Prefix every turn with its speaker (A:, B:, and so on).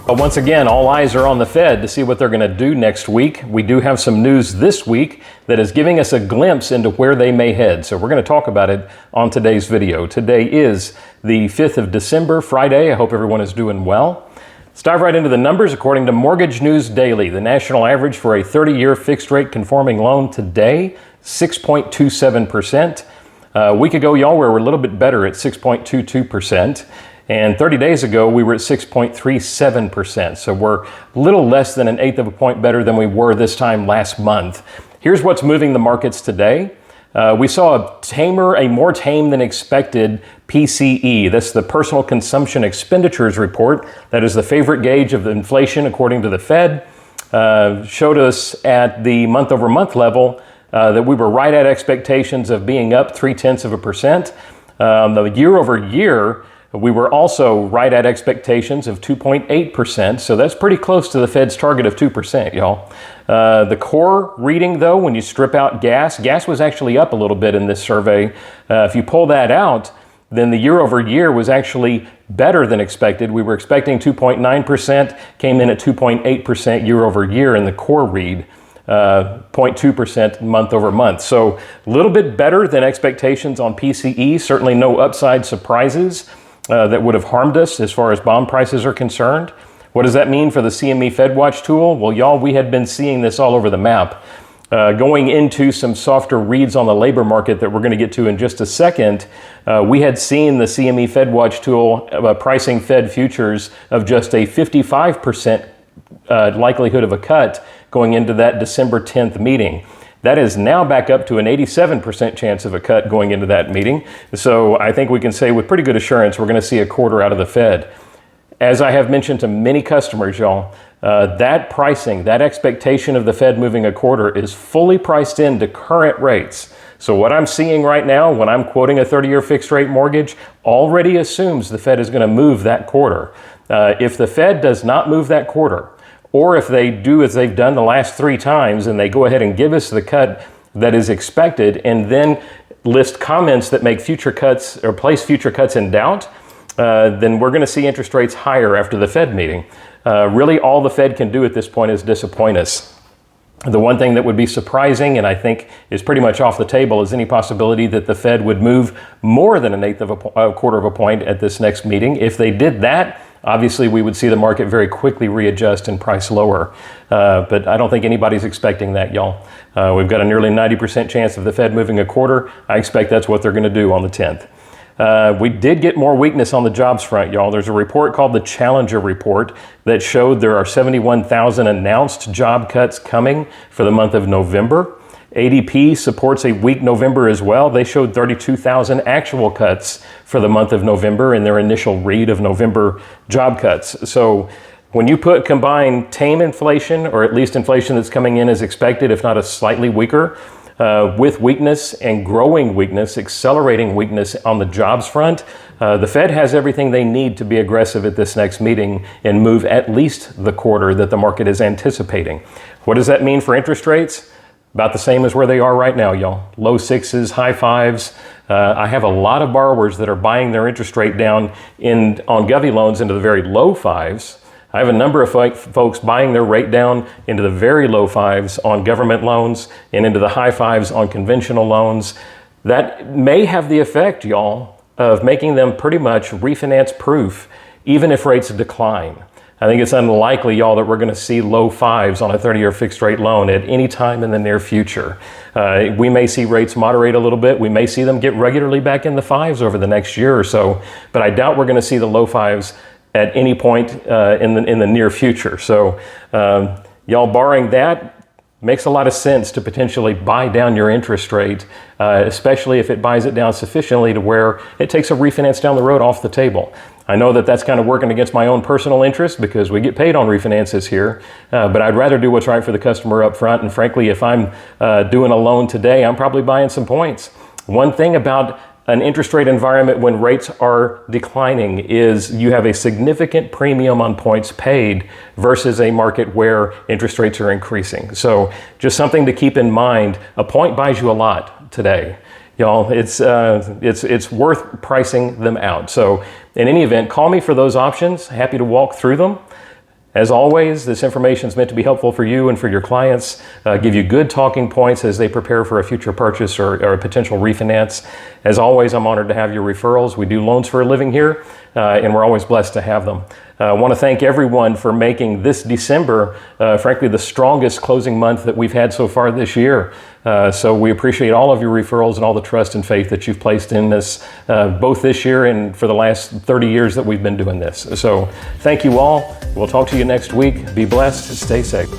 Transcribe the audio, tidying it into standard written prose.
A: But once again, all eyes are on the Fed to see what they're going to do next week. We do have some news this week that is giving us a glimpse into where they may head. So we're going to talk about it on today's video. Today is the 5th of December, Friday. I hope everyone is doing well. Let's dive right into the numbers. According to Mortgage News Daily, the national average for a 30-year fixed rate conforming loan today, 6.27%. A week ago, y'all, we were a little bit better at 6.22%. And 30 days ago, we were at 6.37%. So we're a little less than an eighth of a point better than we were this time last month. Here's what's moving the markets today. We saw a more tame than expected PCE. That's the Personal Consumption Expenditures Report. That is the favorite gauge of inflation according to the Fed. Showed us at the month-over-month level that we were right at expectations of being up 0.3%. The year-over-year, we were also right at expectations of 2.8%, so that's pretty close to the Fed's target of 2%, y'all. The core reading, though, when you strip out gas was actually up a little bit in this survey. If you pull that out, then the year-over-year was actually better than expected. We were expecting 2.9%, came in at 2.8% year-over-year in the core read. 0.2% month over month. So a little bit better than expectations on PCE, certainly no upside surprises that would have harmed us as far as bond prices are concerned. What does that mean for the CME FedWatch tool? Well, y'all, we had been seeing this all over the map. Going into some softer reads on the labor market that we're going to get to in just a second, we had seen the CME FedWatch tool pricing Fed futures of just a 55% likelihood of a cut going into that December 10th meeting. That is now back up to an 87% chance of a cut going into that meeting. So I think we can say with pretty good assurance we're going to see a quarter out of the Fed. As I have mentioned to many customers, y'all, that pricing, that expectation of the Fed moving a quarter is fully priced into current rates. So what I'm seeing right now when I'm quoting a 30-year fixed rate mortgage already assumes the Fed is going to move that quarter. If the Fed does not move that quarter, or if they do as they've done the last 3 times and they go ahead and give us the cut that is expected and then list comments that make future cuts or place future cuts in doubt, then we're going to see interest rates higher after the Fed meeting. Really all the Fed can do at this point is disappoint us. The one thing that would be surprising and I think is pretty much off the table is any possibility that the Fed would move more than an eighth of a quarter of a point at this next meeting. If they did that, obviously, we would see the market very quickly readjust and price lower. But I don't think anybody's expecting that, y'all. We've got a nearly 90% chance of the Fed moving a quarter. I expect that's what they're going to do on the 10th. We did get more weakness on the jobs front, y'all. There's a report called the Challenger Report that showed there are 71,000 announced job cuts coming for the month of November. ADP supports a weak November as well. They showed 32,000 actual cuts for the month of November in their initial read of November job cuts. So when you combine tame inflation, or at least inflation that's coming in as expected, if not a slightly weaker, with weakness and growing weakness, accelerating weakness on the jobs front, the Fed has everything they need to be aggressive at this next meeting and move at least the quarter that the market is anticipating. What does that mean for interest rates? About the same as where they are right now, y'all. Low 6s, high 5s. I have a lot of borrowers that are buying their interest rate down on Govy loans into the very low 5s. I have a number of folks buying their rate down into the very low 5s on government loans and into the high 5s on conventional loans. That may have the effect, y'all, of making them pretty much refinance proof, even if rates decline. I think it's unlikely, y'all, that we're going to see low 5s on a 30-year fixed rate loan at any time in the near future. We may see rates moderate a little bit. We may see them get regularly back in the 5s over the next year or so, but I doubt we're going to see the low 5s at any point in the near future. So y'all, barring that, makes a lot of sense to potentially buy down your interest rate, especially if it buys it down sufficiently to where it takes a refinance down the road off the table. I know that that's kind of working against my own personal interest because we get paid on refinances here, but I'd rather do what's right for the customer up front. And frankly, if I'm doing a loan today, I'm probably buying some points. One thing about an interest rate environment when rates are declining is you have a significant premium on points paid versus a market where interest rates are increasing. So just something to keep in mind. A point buys you a lot today. Y'all, it's worth pricing them out. So in any event, call me for those options. Happy to walk through them. As always, this information is meant to be helpful for you and for your clients, give you good talking points as they prepare for a future purchase or a potential refinance. As always, I'm honored to have your referrals. We do loans for a living here, and we're always blessed to have them. I want to thank everyone for making this December, frankly, the strongest closing month that we've had so far this year. So we appreciate all of your referrals and all the trust and faith that you've placed in us, both this year and for the last 30 years that we've been doing this. So thank you all. We'll talk to you next week. Be blessed. Stay safe.